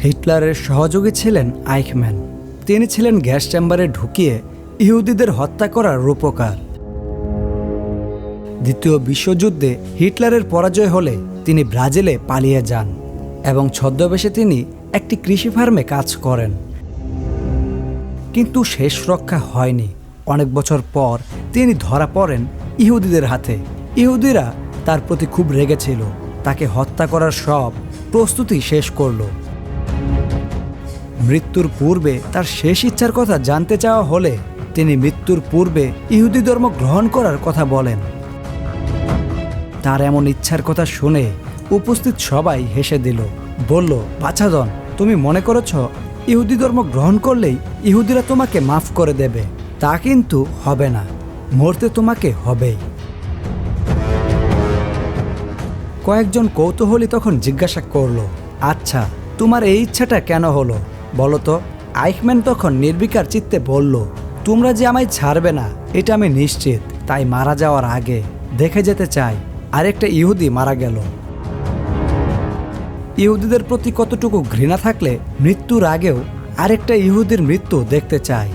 হিটলারের সহযোগী ছিলেন আইখম্যান। তিনি ছিলেন গ্যাস চেম্বারে ঢুকিয়ে ইহুদিদের হত্যা করার রূপকার। দ্বিতীয় বিশ্বযুদ্ধে হিটলারের পরাজয় হলে তিনি ব্রাজিলে পালিয়ে যান এবং ছদ্মবেশে তিনি একটি কৃষি ফার্মে কাজ করেন। কিন্তু শেষ রক্ষা হয়নি। অনেক বছর পর তিনি ধরা পড়েন ইহুদিদের হাতে। ইহুদিরা তার প্রতি খুব রেগেছিল, তাকে হত্যা করার সব প্রস্তুতি শেষ করল। মৃত্যুর পূর্বে তার শেষ ইচ্ছার কথা জানতে চাওয়া হলে তিনি মৃত্যুর পূর্বে ইহুদি ধর্ম গ্রহণ করার কথা বলেন। তার এমন ইচ্ছার কথা শুনে উপস্থিত সবাই হেসে দিল, বলল, বাছাধন, তুমি মনে করেছ ইহুদি ধর্ম গ্রহণ করলেই ইহুদিরা তোমাকে মাফ করে দেবে? তা কিন্তু হবে না, মরতে তোমাকে হবেই। কয়েকজন কৌতূহলী তখন জিজ্ঞাসা করল, আচ্ছা, তোমার এই ইচ্ছাটা কেন হলো বলো তো? আইখম্যান তখন নির্বিকার চিত্তে বলল, তোমরা যে আমায় ছাড়বে না এটা আমি নিশ্চিত, তাই মারা যাওয়ার আগে দেখে যেতে চাই আরেকটা ইহুদি মারা গেল। ইহুদিদের প্রতি কতটুকু ঘৃণা থাকলে মৃত্যুর আগেও আরেকটা ইহুদির মৃত্যু দেখতে চায়।